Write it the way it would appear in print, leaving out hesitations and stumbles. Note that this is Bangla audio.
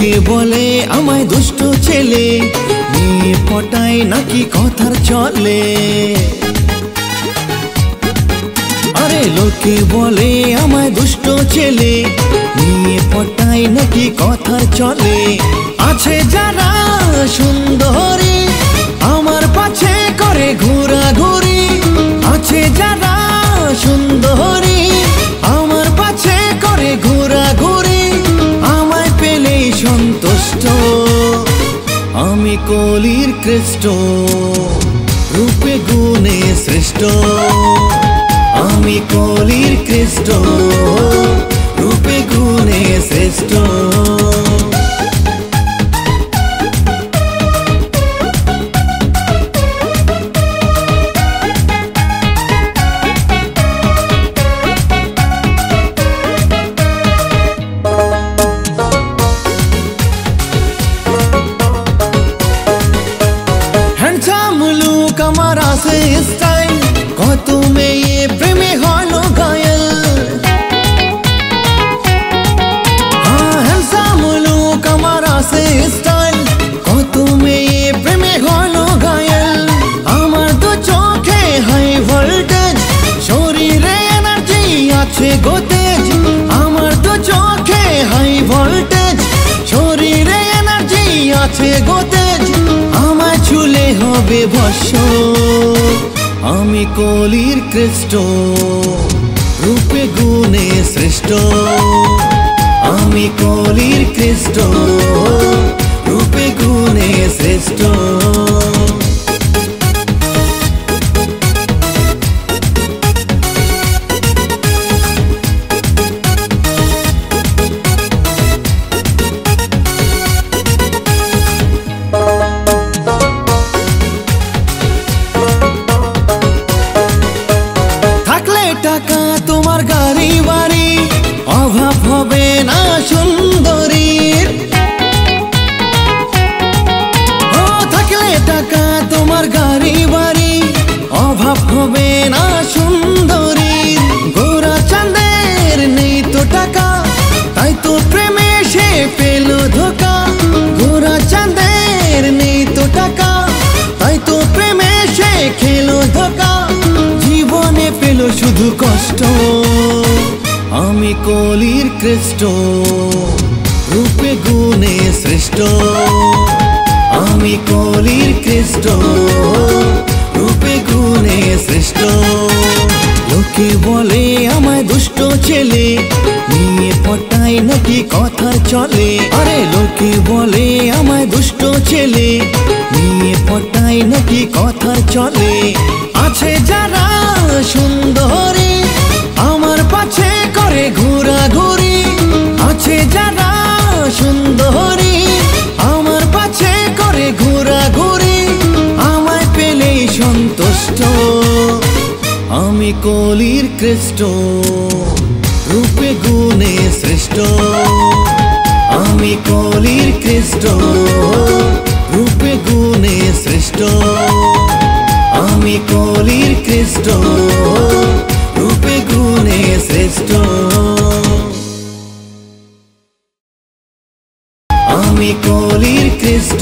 লোকে বলে আমায় দুষ্ট ছেলে, মেয়ে পটায় নাকি কথার চলে। আরে লোকে বলে আমায় দুষ্ট ছেলে, মেয়ে পটায় নাকি কথার চলে। আছে যারা সুন্দরী আমার পাছে করে ঘোরাঘুরি, আছে যারা সুন্দরী আমার পাছে করে ঘোরাঘুরি। আমায় পেলেই সন্তুষ্ট, আমি কলির কৃষ্ট, রূপে গুণে শ্রেষ্ঠ। আমি কলির কৃষ্ট, রূপে গুণে শ্রেষ্ঠ। আমার আছে স্টাইল, কত মেয়ে প্রেমে হলো ঘায়েল। হ্যান্ডসাম লুক আমার আছে স্টাইল, কত মেয়ে প্রেমে হলো ঘায়েল। আমার দু চোখে হাই ভোল্টেজ, শরীরে এনার্জি আছে গতেজ। আমার দু চোখে হাই ভোল্টেজ, শরীরে এনার্জি আছে গতেজ। আমায় ছুলে হবে ভস্য, আমি কলির কৃষ্ট, রূপে গুণে শ্রেষ্ঠ। আমি কলির কৃষ্ট, রূপে গুণে শ্রেষ্ঠ। টাকা তোমার গাড়ি বাড়ি, অভাব হবে না সুন্দরীর। ও থাকলে টাকা তোমার গাড়ি বাড়ি, অভাব হবে না সুন্দরীর। গোরা চাঁদের নেই তো টাকা, তাই তো প্রেমে সে পেল ধোকা। গোরা চাঁদের নেই তো টাকা, তাই তো প্রেমে সে খেলো ধোকা। জীবনে পেল শুধু কষ্ট, আমি কলির কৃষ্ট, রূপে গুণে শ্রেষ্ঠ। আমি কলির কৃষ্ট, রূপে গুণে শ্রেষ্ঠ। লোকে বলে আমায় দুষ্ট ছেলে, মেয়ে পটায় নাকি কথার চলে। আরে লোকে বলে আমায় দুষ্ট ছেলে, মেয়ে পটায় নাকি কথার চলে। আছে যারা সুন্দরী আমার পাছে করে ঘোরাঘুরি, আছে যারা সুন্দরী আমার পাছে করে ঘোরাঘুরি। আমায় পেলেই সন্তুষ্ট, আমি কলির কৃষ্ট, রূপে গুণে শ্রেষ্ঠ। আমি কলির কৃষ্ট, রূপে গুণে শ্রেষ্ঠ। আমি কলির কৃষ্ট, রূপে গুণে শ্রেষ্ঠ। আমি কলির কৃষ্ট।